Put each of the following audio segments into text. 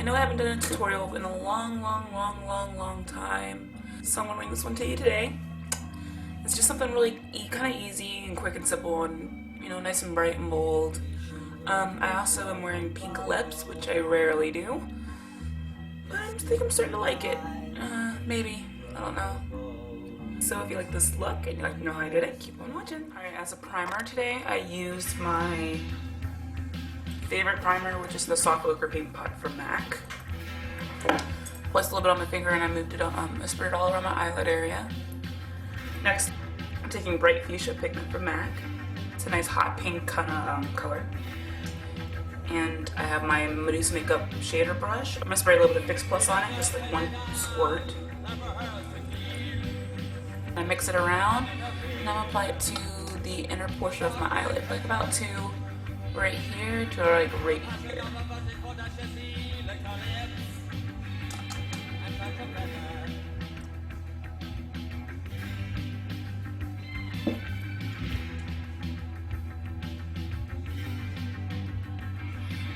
know I haven't done a tutorial in a long time, so I'm gonna bring this one to you today. It's just something really kind of easy and quick and simple and, you know, nice and bright and bold. I also am wearing pink lips, which I rarely do, but I think I'm starting to like it. Maybe. I don't know. So if you like this look and you'd like to know how I did it, keep on watching. Alright, as a primer today, I used my favorite primer, which is the Soft Ochre Paint Pot from MAC. Placed a little bit on my finger and I moved it on, I sprayed it all around my eyelid area. Next, I'm taking Bright Fuchsia pigment from MAC. It's a nice hot pink kind of color. And I have my Medusa Makeup shader brush. I'm going to spray a little bit of Fix Plus on it, just like one squirt. I mix it around, and I'm going to apply it to the inner portion of my eyelid, like about to right here to like right here.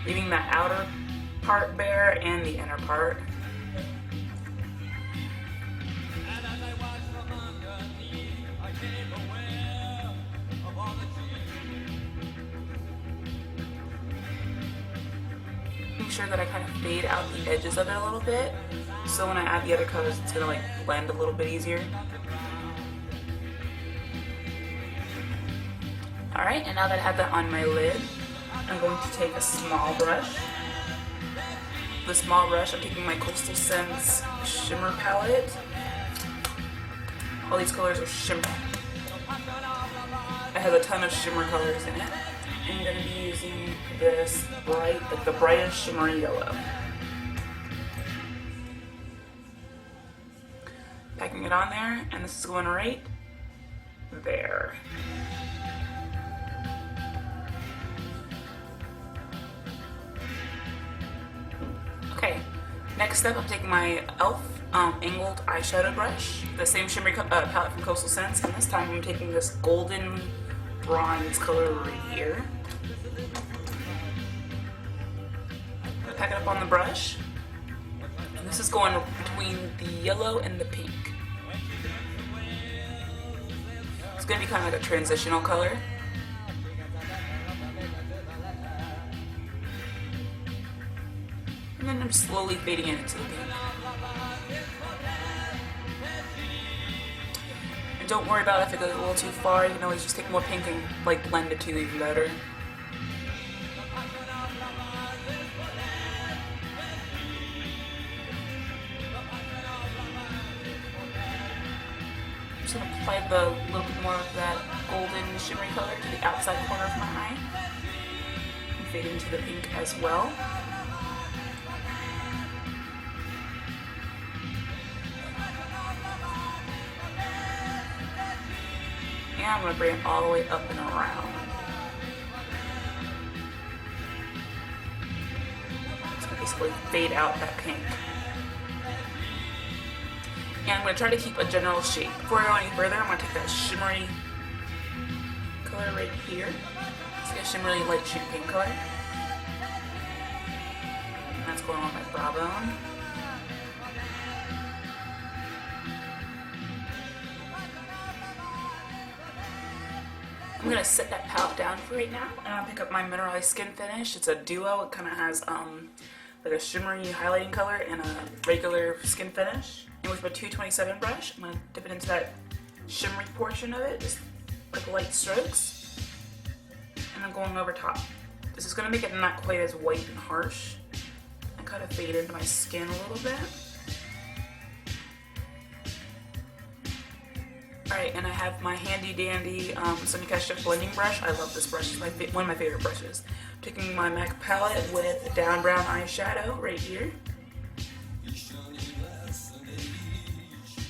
Leaving that outer part bare and the inner part. Make sure that I kind of fade out the edges of it a little bit, so when I add the other colors it's gonna like blend a little bit easier. Alright, and now that I have that on my lid, I'm going to take a small brush. The small brush, I'm taking my Coastal Scents Shimmer Palette. All these colors are shimmer. It has a ton of shimmer colors in it. I'm going to be using this bright, like the brightest shimmery yellow. Packing it on there, and this is going right there. Okay, next up I'm taking my e.l.f. Angled eyeshadow brush, the same shimmery palette from Coastal Scents, and this time I'm taking this golden bronze color right here. Pack it up on the brush, and this is going between the yellow and the pink. It's going to be kind of like a transitional color. And then I'm slowly fading it into the pink. And don't worry about if it goes a little too far, you can always just take more pink and like blend the two even better. I'm just going to apply the little bit more of that golden shimmery color to the outside corner of my eye. And fade into the pink as well. And I'm going to bring it all the way up and around. So basically fade out that pink. And I'm going to try to keep a general shape. Before I go any further, I'm going to take that shimmery color right here. It's like a shimmery light champagne color. And that's going on my brow bone. I'm going to set that palette down for right now, and I'll pick up my Mineralized Skin Finish. It's a duo. It kind of has like a shimmery highlighting color and a regular skin finish. And with my 227 brush, I'm going to dip it into that shimmery portion of it, just like light strokes, and I'm going over top. This is going to make it not quite as white and harsh, and kind of fade into my skin a little bit. Alright, and I have my handy dandy Sonia Kashuk blending brush. I love this brush, it's one of my favorite brushes. I'm taking my MAC palette with down brown eyeshadow right here.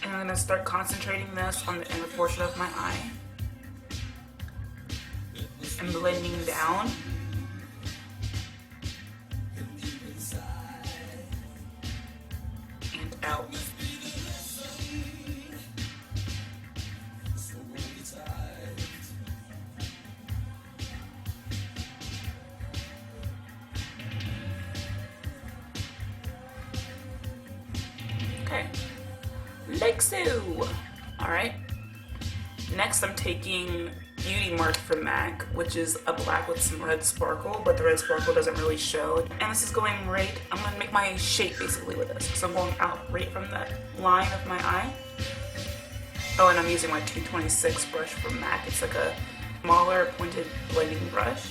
And I'm going to start concentrating this on the inner portion of my eye. And blending down. And out. Okay. Like so. Alright. Next I'm taking Beauty Mark from MAC, which is a black with some red sparkle, but the red sparkle doesn't really show. And this is going right, I'm going to make my shape basically with this. So I'm going out right from the line of my eye. Oh, and I'm using my 226 brush from MAC. It's like a smaller pointed blending brush.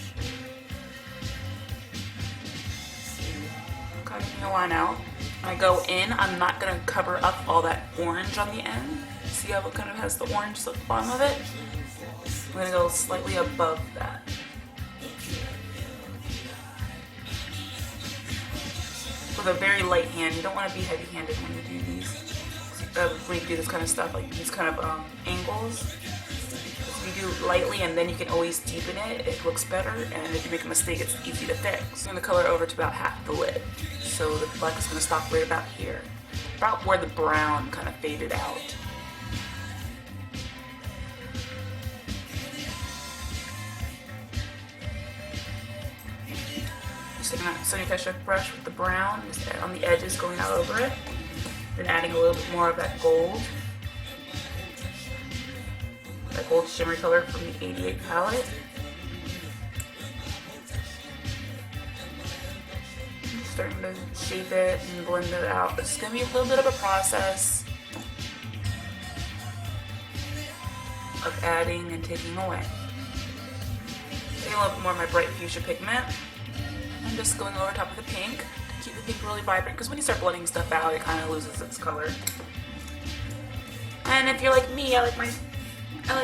Cutting a line out. When I go in, I'm not going to cover up all that orange on the end. See how it kind of has the orange at the bottom of it? I'm going to go slightly above that. With a very light hand. You don't want to be heavy-handed when you do these. When you do this kind of stuff, like these kind of angles. If you do lightly and then you can always deepen it, it looks better, and if you make a mistake, it's easy to fix. I'm going to color over to about half the lid. So the black is going to stop right about here. About where the brown kind of faded out. Just taking that Sonia Kashuk brush with the brown, just on the edges going out over it. Then adding a little bit more of that gold. That gold shimmery color from the 88 palette. Just starting to shape it and blend it out. It's going to be a little bit of a process of adding and taking away. Taking a little bit more of my bright fuchsia pigment. I'm just going over top of the pink to keep the pink really vibrant, because when you start blending stuff out, it kind of loses its color. And if you're like me, I like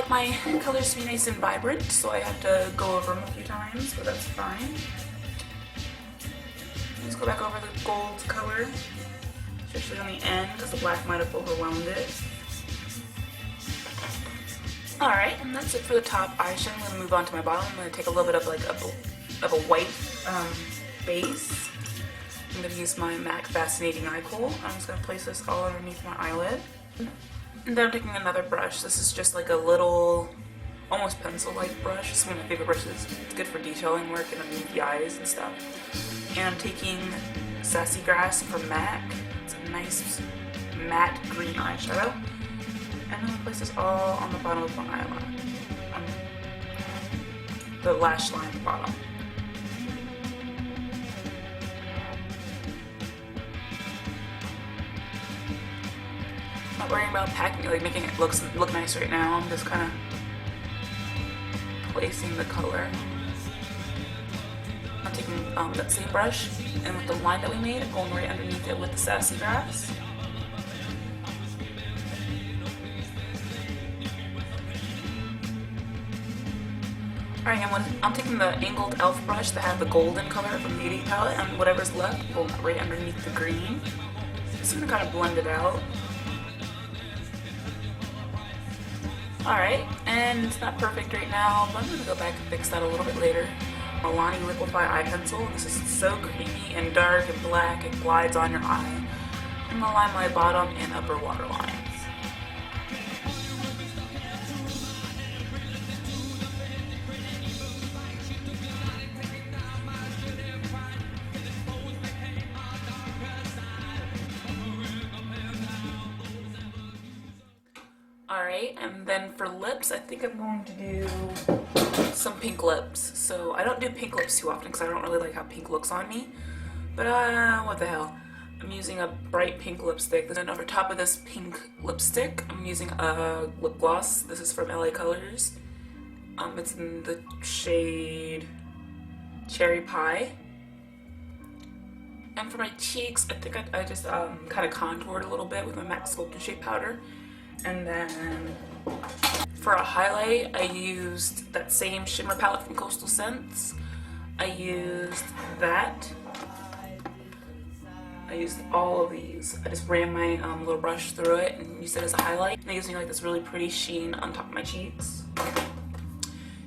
my colors to be nice and vibrant, so I have to go over them a few times, but that's fine. Let's go back over the gold color, especially on the end, because the black might have overwhelmed it. Alright, and that's it for the top eyeshadow. I'm going to move on to my bottom. I'm going to take a little bit of like a white base. I'm going to use my MAC Fascinating Eye Kohl. I'm just going to place this all underneath my eyelid. And then I'm taking another brush. This is just like a little, almost pencil-like brush. It's one of my favorite brushes. It's good for detailing work and underneath the eyes and stuff. And I'm taking Sassy Grass from MAC. It's a nice matte green eyeshadow. And I'm going to place this all on the bottom of my eyeline. The lash line at the bottom. Not worrying about packing, like making it look nice right now. I'm just kind of placing the color. I'm taking that same brush, and with the line that we made, I'm going right underneath it with the Sassy Grass. Alright, I'm taking the angled elf brush that had the golden color from the Beauty palette, and whatever's left, pull it right underneath the green. Just gonna kind of blend it out. Alright, and it's not perfect right now, but I'm gonna go back and fix that a little bit later. Milani Liquify Eye Pencil. This is so creamy and dark and black, it glides on your eye. I'm gonna line my bottom and upper waterline. Alright, and then for lips, I think I'm going to do some pink lips. So I don't do pink lips too often because I don't really like how pink looks on me. But what the hell. I'm using a bright pink lipstick. Then over top of this pink lipstick, I'm using a lip gloss. This is from LA Colors. It's in the shade Cherry Pie. And for my cheeks, I think I just kind of contoured a little bit with my MAC Sculptor Shape Powder. And then for a highlight, I used that same shimmer palette from Coastal Scents. I used that. I used all of these. I just ran my little brush through it and used it as a highlight. And it gives me like this really pretty sheen on top of my cheeks.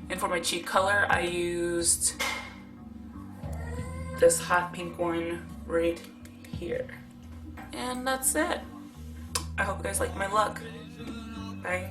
And for my cheek color, I used this hot pink one right here. And that's it. I hope you guys like my look. Bye.